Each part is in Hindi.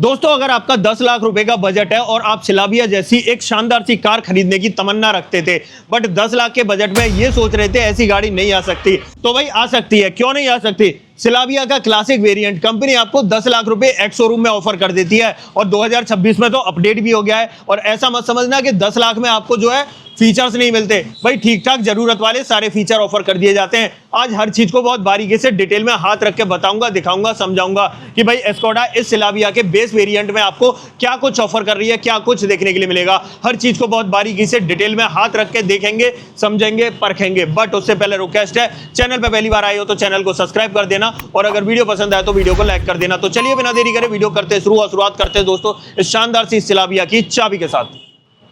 दोस्तों, अगर आपका 10 लाख रुपए का बजट है और आप सिलाविया जैसी एक शानदार सी कार खरीदने की तमन्ना रखते थे, बट 10 लाख के बजट में ये सोच रहे थे ऐसी गाड़ी नहीं आ सकती, तो भाई आ सकती है। क्यों नहीं आ सकती? सिलाविया का क्लासिक वेरिएंट कंपनी आपको 10 लाख रुपए एक्स शोरूम में ऑफर कर देती है और 2026 में तो अपडेट भी हो गया है। और ऐसा मत समझना कि 10 लाख में आपको जो है फीचर्स नहीं मिलते, भाई ठीक ठाक जरूरत वाले सारे फीचर ऑफर कर दिए जाते हैं। आज हर चीज को बहुत बारीकी से डिटेल में हाथ रख के बताऊंगा, दिखाऊंगा, समझाऊंगा कि भाई एस्कोडा इस सिलाविया के बेस वेरिएंट में आपको क्या कुछ ऑफर कर रही है, क्या कुछ देखने के लिए मिलेगा। हर चीज को बहुत बारीकी से डिटेल में हाथ रख के देखेंगे, समझेंगे, परखेंगे। बट उससे पहले रिक्वेस्ट है, चैनल पर पहली बार आए हो तो चैनल को सब्सक्राइब कर देना और अगर वीडियो पसंद आए तो वीडियो को लाइक कर देना। तो चलिए बिना देरी करे वीडियो करते शुरुआत करते हैं दोस्तों इस शानदार सी सिलाविया की चाबी के साथ।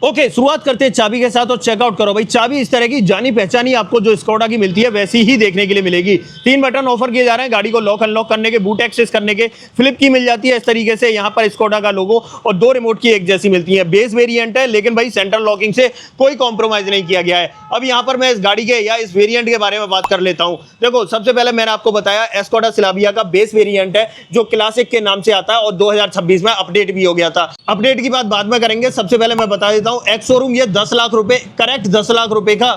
ओके, शुरुआत करते हैं चाबी के साथ और चेकआउट करो भाई। चाबी इस तरह की जानी पहचानी आपको जो स्कोडा की मिलती है वैसी ही देखने के लिए मिलेगी। 3 बटन ऑफर किए जा रहे हैं गाड़ी को लॉक अनलॉक करने के, बूट एक्सेस करने के। फ्लिप की मिल जाती है इस तरीके से, यहाँ पर स्कोडा का लोगो और 2 रिमोट की एक जैसी मिलती है। बेस वेरिएंट है लेकिन भाई सेंट्रल लॉकिंग से कोई कॉम्प्रोमाइज नहीं किया गया है। अब यहाँ पर मैं इस गाड़ी के या इस वेरिएंट के बारे में बात कर लेता हूँ। देखो, सबसे पहले मैंने आपको बताया एस्कोडा सिलाविया का बेस वेरिएंट है जो क्लासिक के नाम से आता है और 2026 में अपडेट भी हो गया था। अपडेट की बात बाद में करेंगे, सबसे पहले मैं बता देता हूँ एक्स शोरूम 10 लाख रुपए, करेक्ट 10 लाख रुपए का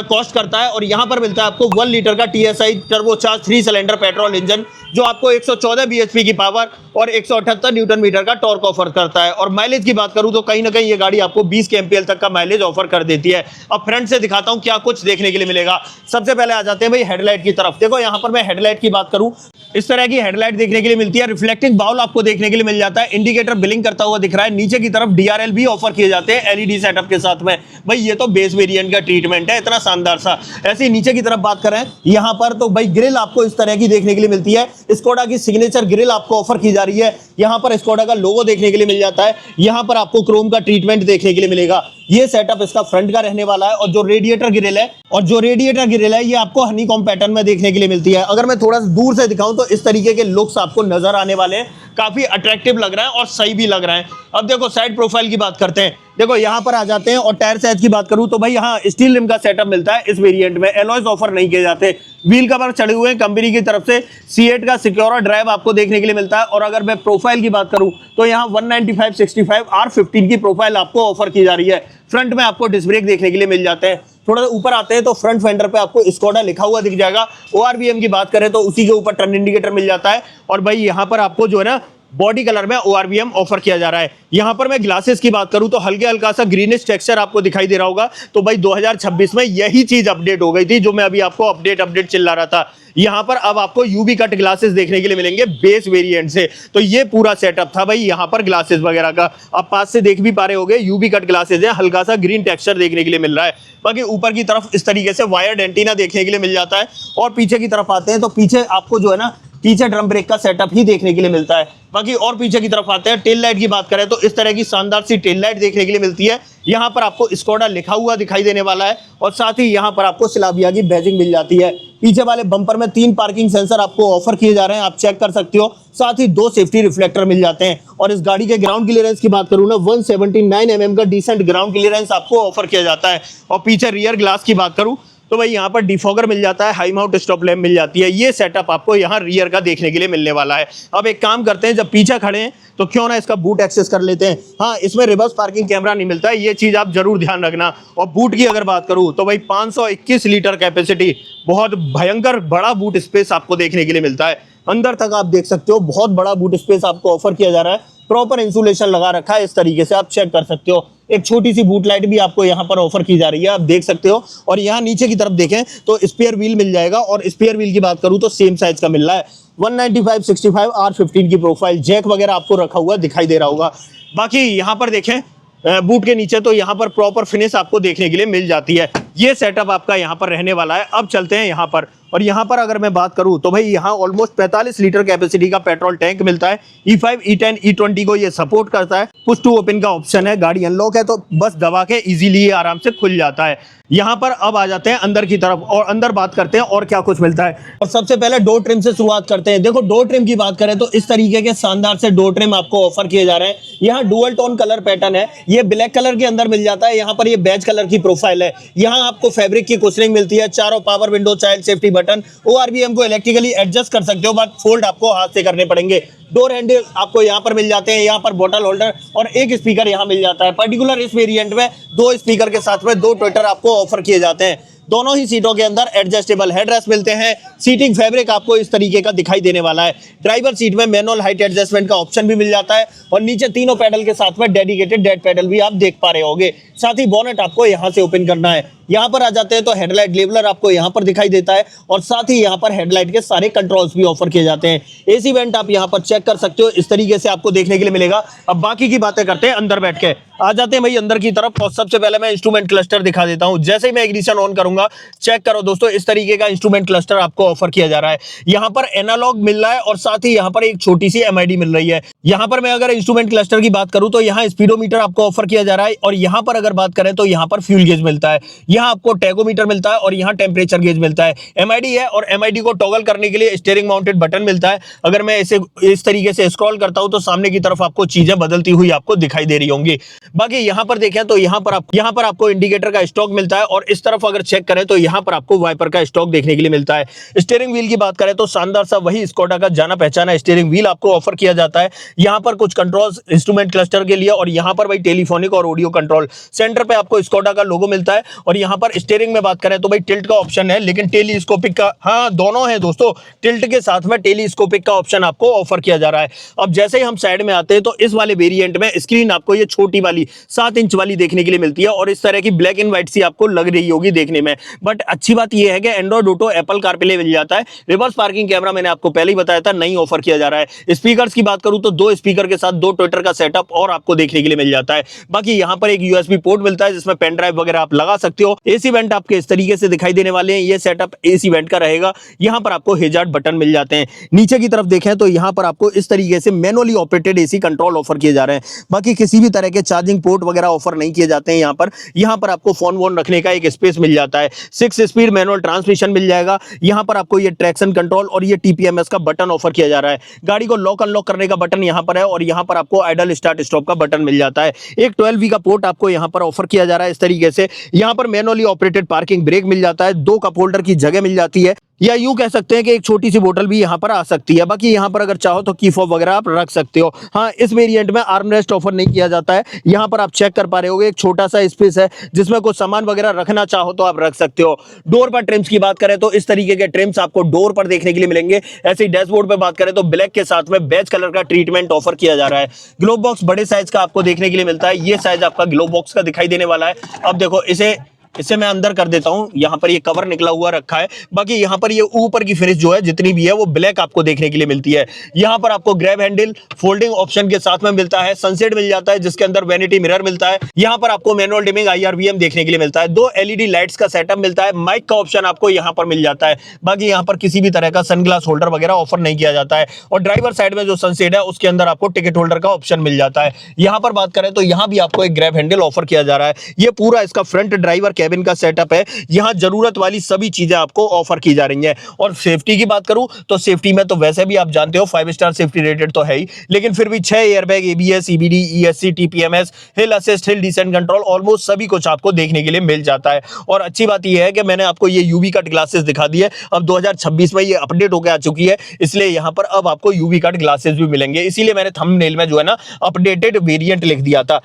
कॉस्ट करता है और यहां पर मिलता है आपको 1 लीटर का TSI turbocharge 3 cylinder petrol engine जो आपको 114 bhp की पावर और 178 न्यूटन मीटर का टॉर्क ऑफर करता है। और माइलेज की बात करूं तो कहीं ना कहीं ये गाड़ी आपको 20 kmpl तक का माइलेज ऑफर कर देती है। अब फ्रंट से दिखाता हूं क्या कुछ देखने के लिए मिलेगा। सबसे पहले आ जाते हैं भाई हेडलाइट की तरफ। देखो, यहां पर मैं हेडलाइट की बात करूं, इस तरह की हेडलाइट देखने के लिए मिलती है। रिफ्लेक्टिंग बाउल आपको देखने के लिए मिल जाता है। इंडिकेटर बिलिंग करता हुआ दिख रहा है। नीचे की तरफ DRL भी ऑफर किए जाते हैं LED सेटअप के साथ में। भाई ये तो बेस वेरिएंट का ट्रीटमेंट है, इतना शानदार सा। ऐसे ही नीचे की तरफ बात करें, यहां पर तो भाई ग्रिल आपको इस तरह की देखने के लिए मिलती है। स्कोडा की सिग्नेचर ग्रिल आपको ऑफर की जा रही है। यहां पर स्कोडा का लोगो देखने के लिए मिल जाता है। यहां पर आपको क्रोम का ट्रीटमेंट देखने के लिए मिलेगा। ये सेटअप इसका फ्रंट का रहने वाला है और जो रेडिएटर ग्रिल है ये आपको हनीकॉम्ब पैटर्न में देखने के लिए मिलती है। अगर मैं थोड़ा सा दूर से दिखाऊं तो इस तरीके के लुक्स आपको नजर आने वाले हैं। काफी अट्रैक्टिव लग रहा है और सही भी लग रहा है। अब देखो, साइड प्रोफाइल की बात करते हैं। देखो, यहां पर आ जाते हैं और टायर साइज की बात करूं तो भाई यहां स्टील रिम का सेटअप मिलता है। इस वेरिएंट में एलॉयज ऑफर नहीं किए जाते। व्हील कवर चढ़े हुए हैं कंपनी की तरफ से। C8 का सिक्योर ड्राइव आपको देखने के लिए मिलता है। और अगर मैं प्रोफाइल की बात करूं तो यहां 195/65 R15 की प्रोफाइल आपको ऑफर की जा रही है। फ्रंट में आपको डिस्क ब्रेक देखने के लिए मिल जाते हैं। थोड़ा ऊपर आते हैं तो फ्रंट फेंडर पे आपको स्कोडा लिखा हुआ दिख जाएगा। ORVM की बात करें तो उसी के ऊपर टर्न इंडिकेटर मिल जाता है। और भाई यहाँ पर आपको जो है ना बॉडी कलर में ORVM ऑफर किया जा रहा है। यहां पर मैं ग्लासेस की बात करूं तो हल्के हल्का सा ग्रीनिश टेक्सचर आपको दिखाई दे रहा होगा। तो भाई 2026 में यही चीज अपडेट हो गई थी जो मैं अभी आपको अपडेट चिल्ला रहा था। यहां पर अब आपको UV कट ग्लासेस देखने के लिए मिलेंगे बेस वेरिएंट से। तो ये पूरा सेटअप था भाई यहां पर ग्लासेस वगैरह का। आप पास से देख भी पा रहे होंगे, UV कट ग्लासेस है, हल्का सा ग्रीन टेक्सचर देखने के लिए मिल रहा है। बाकी ऊपर की तरफ इस तरीके से वायर्ड एंटीना देखने के लिए मिल जाता है। और पीछे की तरफ आते हैं तो पीछे आपको जो है ना पीछे ड्रम ब्रेक का सेटअप ही देखने के लिए मिलता है। बाकी और पीछे की तरफ आते हैं, टेल लाइट की बात करें तो इस तरह की शानदार सी टेल लाइट देखने के लिए मिलती है। यहां पर आपको स्कोडा लिखा हुआ दिखाई देने वाला है और साथ ही यहां पर आपको सिलाविया की बैजिंग मिल जाती है। पीछे वाले बम्पर में 3 पार्किंग सेंसर आपको ऑफर किए जा रहे हैं, आप चेक कर सकते हो। साथ ही 2 सेफ्टी रिफ्लेक्टर मिल जाते हैं। और इस गाड़ी के ग्राउंड क्लियरेंस की बात करूं ना, 179 mm का डिसेंट ग्राउंड क्लियरेंस आपको ऑफर किया जाता है। और पीछे रियर ग्लास की बात करूं तो भाई यहाँ पर डिफॉगर मिल जाता है, हाई माउंट स्टॉप लैम्प मिल जाती है। ये सेटअप आपको यहाँ रियर का देखने के लिए मिलने वाला है। अब एक काम करते हैं, जब पीछे खड़े हैं तो क्यों ना इसका बूट एक्सेस कर लेते हैं। हाँ, इसमें रिवर्स पार्किंग कैमरा नहीं मिलता है, ये चीज आप जरूर ध्यान रखना। और बूट की अगर बात करूं तो भाई 521 लीटर कैपेसिटी, बहुत भयंकर बड़ा बूट स्पेस आपको देखने के लिए मिलता है। अंदर तक आप देख सकते हो, बहुत बड़ा बूट स्पेस आपको ऑफर किया जा रहा है। प्रॉपर इंसुलेशन लगा रखा है, इस तरीके से आप चेक कर सकते हो। एक छोटी सी बूट लाइट भी आपको यहाँ पर ऑफर की जा रही है, आप देख सकते हो। और यहाँ नीचे की तरफ देखें तो स्पेयर व्हील मिल जाएगा। और स्पेयर व्हील की बात करूँ तो सेम साइज का मिल रहा है। 195/65 R15 की प्रोफाइल, जैक वगैरह आपको रखा हुआ दिखाई दे रहा होगा। बाकी यहाँ पर देखें बूट के नीचे तो यहाँ पर प्रॉपर फिनिश आपको देखने के लिए मिल जाती है। ये सेटअप आपका यहाँ पर रहने वाला है। अब चलते हैं यहाँ पर, और यहाँ पर अगर मैं बात करूँ तो भाई यहाँ ऑलमोस्ट 45 लीटर कैपेसिटी का पेट्रोल टैंक मिलता है। E5, E10, E20 को ये सपोर्ट करता है। पुश टू ओपन का ऑप्शन है। गाड़ी अनलॉक है तो बस दबा के इजीली आराम से खुल जाता है। यहाँ पर अब आ जाते हैं अंदर की तरफ और अंदर बात करते हैं और क्या कुछ मिलता है। और सबसे पहले डोर ट्रिम से शुरुआत करते हैं। देखो डोर ट्रिम की बात करें तो इस तरीके के शानदार से डोर ट्रिम आपको ऑफर किए जा रहे हैं। यहाँ डुअल टोन कलर पैटर्न है, ये ब्लैक कलर के अंदर मिल जाता है। यहाँ पर ये बेज कलर की प्रोफाइल है। यहाँ आपको फैब्रिक की कुशनिंग मिलती है, चारों power window, child safety button, ORVM को इलेक्ट्रिकली एडजस्ट कर सकते हो, बट फोल्ड आपको हाथ से करने पड़ेंगे। डोर हैंडल आपको यहाँ पर मिल जाते हैं, यहाँ पर बोतल होल्डर और एक स्पीकर यहाँ मिल जाता है। पर्टिकुलर इस वेरिएंट में 2 स्पीकर के साथ में 2 ट्विटर आपको ऑफर किए जाते हैं। दोनों ही सीटों के अंदर एडजस्टेबल हेडरेस्ट मिलते हैं। सीटिंग फैब्रिक आपको इस तरीके का दिखाई देने वाला है। ड्राइवर सीट में मैनुअल हाइट एडजस्टमेंट का ऑप्शन भी मिल जाता है और नीचे तीनों पैडल के साथ में डेडिकेटेड डेड पैडल भी आप देख पा रहे होंगे। साथ ही बोनेट आपको यहाँ से ओपन करना है। यहाँ पर आ जाते हैं तो हेडलाइट लेवलर आपको यहाँ पर दिखाई देता है और साथ ही यहाँ पर हेडलाइट के सारे कंट्रोल्स भी ऑफर किए जाते हैं। एसी वेंट आप यहाँ पर चेक कर सकते हो, इस तरीके से आपको देखने के लिए मिलेगा। अब बाकी की बातें करते हैं अंदर बैठ के। आ जाते हैं भाई अंदर की तरफ और सबसे पहले मैं इंस्ट्रूमेंट क्लस्टर दिखा देता हूं। जैसे ही मैं इग्निशन ऑन करूंगा, चेक करो दोस्तों, इस तरीके का इंस्ट्रूमेंट क्लस्टर आपको ऑफर किया जा रहा है। यहाँ पर एनालॉग मिल रहा है और साथ ही यहाँ पर एक छोटी सी MID मिल रही है। यहाँ पर मैं अगर इंस्ट्रूमेंट क्लस्टर की बात करूं तो यहाँ स्पीडोमीटर आपको ऑफर किया जा रहा है और यहाँ पर अगर बात करें तो यहाँ पर फ्यूल गेज मिलता है, यहाँ आपको टैगोमीटर मिलता है और यहाँ टेम्परेचर गेज मिलता है। MID है और MID को टॉगल करने के लिए स्टीयरिंग माउंटेड बटन मिलता है। अगर मैं इसे इस तरीके से स्क्रॉल करता हूं तो सामने की तरफ आपको चीजें बदलती हुई आपको दिखाई दे रही होंगी। बाकी यहाँ पर देखें तो यहाँ पर आपको इंडिकेटर का स्टॉक मिलता है और इस तरफ अगर चेक करें तो यहाँ पर आपको वाइपर का स्टॉक देखने के लिए मिलता है। स्टीयरिंग व्हील की बात करें तो शानदार सा वही स्कोडा का जाना पहचाना स्टीयरिंग व्हील आपको ऑफर किया जाता है। यहाँ पर कुछ कंट्रोल्स इंस्ट्रूमेंट क्लस्टर के लिए और यहाँ पर भाई टेलीफोनिक और ऑडियो कंट्रोल। सेंटर पे आपको स्कोडा का लोगो मिलता है और यहाँ पर स्टीयरिंग में बात करें तो भाई टिल्ट का ऑप्शन है, लेकिन टेलीस्कोपिक का, हाँ दोनों है दोस्तों, टिल्ट के साथ में टेलीस्कोपिक का ऑप्शन आपको ऑफर किया जा रहा है। अब जैसे ही हम साइड में आते हैं तो इस वाले वेरिएंट में स्क्रीन आपको ये छोटी वाली 7 इंच वाली देखने के लिए मिलती है और इस तरह की ब्लैक एंड व्हाइट सी आपको लग रही होगी देखने में। बट अच्छी बात यह है कि एंड्रॉइड ऑटो, एप्पल कारप्ले मिल जाता है। रिवर्स पार्किंग कैमरा मैंने आपको पहले ही बताया था, नहीं ऑफर किया जा रहा है। स्पीकर्स की बात करूं तो 2 स्पीकर के साथ 2 ट्विटर का सेटअप और आपको देखने के लिए मिल जाता है। बाकी यहाँ पर एक USB पोर्ट मिलता है जिसमें पेन ड्राइव वगैरह आप लगा सकते हो। एसी वेंट आपके इस तरीके से दिखाई देने वाले हैं, ये सेटअप एसी वेंट का रहेगा। यहाँ पर आपको हेजार्ड बटन मिल जाते हैं। नीचे की तरफ देखें तो यहाँ पर आपको इस तरीके से manually operated AC control offer किए जा रहे हैं। बाकी किसी भी तरह के चार्जिंग पोर्ट वगैरह ऑफर नहीं किए जाते हैं। यहाँ पर आपको फोन वोन रखने का एक स्पेस मिल जाता है। 6 स्पीड मैनुअल ट्रांसमिशन मिल जाएगा। यहाँ पर आपको ये ट्रैक्शन कंट्रोल और ये TPMS का बटन ऑफर किया जा रहा है। गाड़ी को लॉक अनलॉक करने का बटन यहाँ पर है और यहाँ पर आपको आइडल स्टार्ट स्टॉप का बटन मिल जाता है। एक 12V का पोर्ट आपको यहाँ पर ऑफर किया जा रहा है इस तरीके से। यहाँ पर मैनुअली ऑपरेटेड पार्किंग ब्रेक मिल जाता है। 2 कप होल्डर की जगह मिल जाती है, या यूं कह सकते हैं कि एक छोटी सी बोतल भी यहाँ पर आ सकती है। बाकी यहाँ पर अगर चाहो तो की फॉब वगैरह आप रख सकते हो। हाँ, इस वेरिएंट में आर्म रेस्ट ऑफर नहीं किया जाता है। यहाँ पर आप चेक कर पा रहे होगे एक छोटा सा स्पेस है जिसमें कुछ सामान वगैरह रखना चाहो तो आप रख सकते हो। डोर पर ट्रिम्स की बात करें तो इस तरीके के ट्रिम्स आपको डोर पर देखने के लिए मिलेंगे। ऐसे ही डैशबोर्ड पर बात करें तो ब्लैक के साथ में बेज कलर का ट्रीटमेंट ऑफर किया जा रहा है। ग्लोब बॉक्स बड़े साइज का आपको देखने के लिए मिलता है। ये साइज आपका ग्लोब बॉक्स का दिखाई देने वाला है। अब देखो इसे मैं अंदर कर देता हूं। यहाँ पर ये कवर निकला हुआ रखा है। बाकी यहाँ पर ये ऊपर की फिनिश जो है जितनी भी है वो ब्लैक आपको देखने के लिए मिलती है। यहाँ पर आपको ग्रैब हैंडल फोल्डिंग ऑप्शन के साथ में मिलता है। सनसेट मिल जाता है जिसके अंदर वैनिटी मिरर मिलता है। यहाँ पर आपको मैनुअल डिमिंग IRVM देखने के लिए मिलता है। 2 LED लाइट्स का सेटअप मिलता है। माइक का ऑप्शन आपको यहाँ पर मिल जाता है। बाकी यहाँ पर किसी भी तरह का सनग्लास होल्डर वगैरह ऑफर नहीं किया जाता है। और ड्राइवर साइड में जो सनसेट है उसके अंदर आपको टिकट होल्डर का ऑप्शन मिल जाता है। यहाँ पर बात करें तो यहाँ भी आपको एक ग्रैब हैंडल ऑफर किया जा रहा है। ये पूरा इसका फ्रंट ड्राइवर कैबिन का सेटअप है। यहां जरूरत वाली सभी चीजें आपको ऑफर की जा रही हैं। और सेफ्टी की बात करूं तो सेफ्टी में तो वैसे भी आप जानते हो 5 स्टार सेफ्टी रेटेड तो है ही, लेकिन फिर भी 6 airbag, ABS, EBD, ESC, TPMS, हिल assist, hill descent control, almost सभी कुछ आपको देखने के लिए मिल जाता है। और अच्छी बात यह है कि मैंने आपको ये UV कट ग्लासेस दिखा दिए। अब 2026 में ये अपडेट होकर आ चुकी है, इसलिए यहां पर अब आपको UV कट ग्लासेस भी मिलेंगे। इसीलिए मैंने थंबनेल में जो है ना अपडेटेड वेरिएंट लिख दिया था।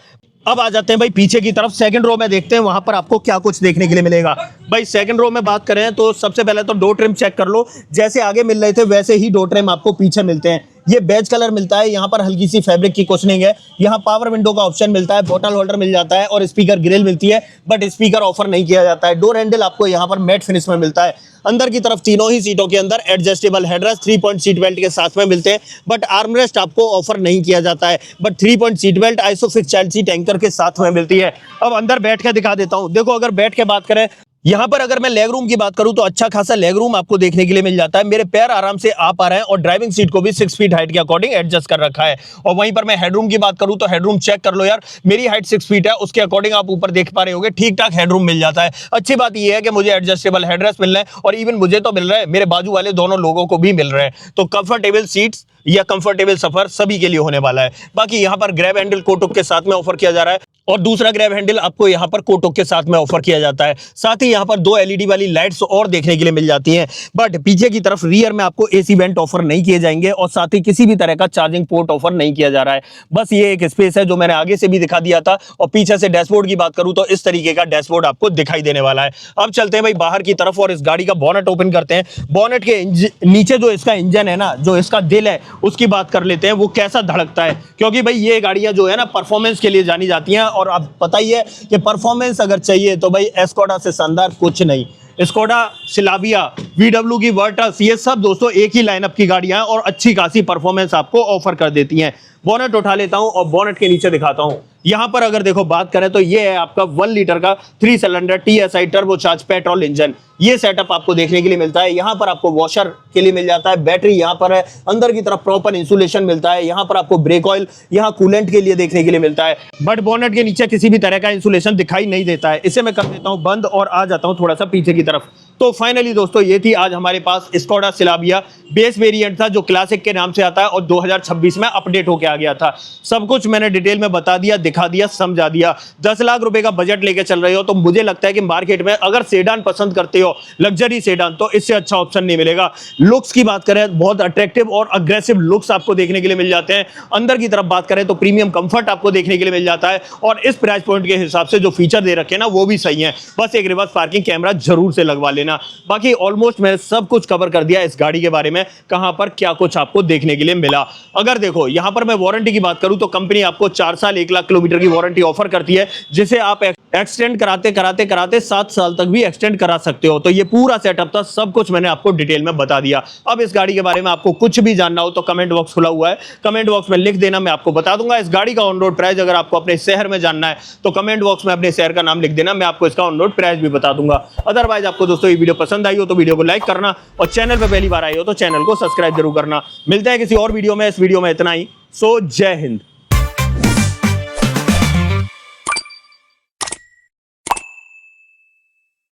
अब आ जाते हैं भाई पीछे की तरफ। सेकंड रो में देखते हैं वहां पर आपको क्या कुछ देखने के लिए मिलेगा। भाई सेकंड रो में बात करें तो सबसे पहले तो डोर ट्रिम चेक कर लो। जैसे आगे मिल रहे थे वैसे ही डोर ट्रिम आपको पीछे मिलते हैं। ये बेज कलर मिलता है। यहाँ पर हल्की सी फैब्रिक की कुशनिंग है। यहाँ पावर विंडो का ऑप्शन मिलता है, बोतल होल्डर मिल जाता है और स्पीकर ग्रिल मिलती है, बट स्पीकर ऑफर नहीं किया जाता है। डोर हैंडल आपको यहाँ पर मैट फिनिश में मिलता है। अंदर की तरफ तीनों ही सीटों के अंदर adjustable headrest 3 point seat belt के साथ में मिलते हैं, बट आर्मरेस्ट आपको ऑफर नहीं किया जाता है। But 3 point seat belt isofix child seat anchor के साथ में मिलती है। अब अंदर बैठ के दिखा देता हूँ। देखो अगर बैठ के बात करें यहाँ पर अगर मैं लेग रूम की बात करूं तो अच्छा खासा लेग रूम आपको देखने के लिए मिल जाता है। मेरे पैर आराम से आ पा रहे हैं और ड्राइविंग सीट को भी 6 फीट हाइट के अकॉर्डिंग एडजस्ट कर रखा है। और वहीं पर मैं हेडरूम की बात करूं तो हेडरूम चेक कर लो यार, मेरी हाइट 6 फीट है, उसके अकॉर्डिंग आप ऊपर देख पा रहे होंगे ठीक ठाक हेडरूम मिल जाता है। अच्छी बात यह है कि मुझे एडजस्टेबल हेडरेस्ट मिल रहे हैं और इवन मुझे तो मिल रहा है, मेरे बाजू वाले दोनों लोगों को भी मिल रहे हैं। तो कंफर्टेबल सीट्स या कंफर्टेबल सफर सभी के लिए होने वाला है। बाकी यहाँ पर ग्रैब हैंडल कोटुक के साथ में ऑफर किया जा रहा है और दूसरा ग्रैब हैंडल आपको यहाँ पर कोटुक के साथ में ऑफर किया जाता है। साथ ही यहाँ पर 2 एलईडी वाली लाइट्स और देखने के लिए मिल जाती हैं। बट पीछे की तरफ रियर में आपको एसी वेंट ऑफर नहीं किए जाएंगे और साथ ही किसी भी तरह का चार्जिंग पोर्ट ऑफर नहीं किया जा रहा है। बस ये एक स्पेस है जो मैंने आगे से भी दिखा दिया था। और पीछे से डैशबोर्ड की बात करूं तो इस तरीके का डैशबोर्ड आपको दिखाई देने वाला है। अब चलते हैं भाई बाहर की तरफ और इस गाड़ी का बॉनेट ओपन करते हैं। बॉनेट के नीचे जो इसका इंजन है ना, जो इसका दिल है, उसकी बात कर लेते हैं वो कैसा धड़कता है। क्योंकि भाई ये गाड़ियां जो है ना परफॉर्मेंस के लिए जानी जाती हैं और आप पता ही है कि परफॉर्मेंस अगर चाहिए तो भाई एस्कोडा से शानदार कुछ नहीं। स्कोडा, सिलाविया, वीडब्ल्यू की वर्टस, ये सब दोस्तों एक ही लाइनअप की गाड़ियां हैं और अच्छी खासी परफॉर्मेंस आपको ऑफर कर देती हैं। बोनेट उठा लेता हूं और बोनेट के नीचे दिखाता हूं। यहां पर अगर देखो बात करें तो ये है आपका 1 लीटर का 3 cylinder TSI turbocharge petrol engine. ये सेटअप आपको देखने के लिए मिलता है। यहां पर आपको वॉशर के लिए मिल जाता है, बैटरी यहां पर है, अंदर की तरफ प्रॉपर इंसुलेशन मिलता है। यहां पर आपको ब्रेक ऑयल, यहां कूलेंट के लिए देखने के लिए मिलता है। बट बोनेट के नीचे किसी भी तरह का इंसुलेशन दिखाई नहीं देता है। इसे मैं कर देता हूं बंद और आ जाता हूं थोड़ा सा पीछे की तरफ। तो फाइनली दोस्तों ये थी आज हमारे पास स्कोडा सिलाविया। बेस वेरिएंट था जो क्लासिक के नाम से आता है और 2026 में अपडेट होके आ गया था। सब कुछ मैंने डिटेल में बता दिया, दिखा दिया, समझा दिया। 10 लाख रुपए का बजट लेके चल रहे हो तो मुझे लगता है कि मार्केट में अगर सेडान पसंद करते हो, लग्जरी सेडान, तो इससे अच्छा ऑप्शन नहीं मिलेगा। लुक्स की बात करें, बहुत अट्रैक्टिव और अग्रेसिव लुक्स आपको देखने के लिए मिल जाते हैं। अंदर की तरफ बात करें तो प्रीमियम कंफर्ट आपको देखने के लिए मिल जाता है और इस प्राइस पॉइंट के हिसाब से जो फीचर दे रखे हैं ना वो भी सही है। बस एक रिवर्स पार्किंग कैमरा जरूर से लगवा लेना। बाकी ऑलमोस्ट मैंने सब कुछ कवर कर दिया इस गाड़ी के बारे में, कहां पर क्या कुछ आपको देखने के लिए मिला। अगर देखो यहां पर मैं वारंटी की बात करूं तो कंपनी आपको 4 साल 1 लाख किलोमीटर की वारंटी ऑफर करती है, जिसे आप एक्सटेंड कराते 7 साल तक भी एक्सटेंड करा सकते हो। तो ये पूरा सेटअप था, सब कुछ मैंने आपको डिटेल में बता दिया। अब इस गाड़ी के बारे में आपको कुछ भी जानना हो तो कमेंट बॉक्स खुला हुआ है, कमेंट बॉक्स में लिख देना, मैं आपको बता दूंगा। इस गाड़ी का ऑन रोड प्राइस अगर आपको अपने शहर में जानना है तो कमेंट बॉक्स में अपने शहर का नाम लिख देना, मैं आपको इसका ऑन रोड प्राइस भी बता दूंगा। अदरवाइज आपको दोस्तों ये वीडियो पसंद आई हो तो वीडियो को लाइक करना और चैनल पर पहली बार आए हो तो चैनल को सब्सक्राइब जरूर करना। मिलते हैं किसी और वीडियो में। इस वीडियो में इतना ही। सो जय हिंद।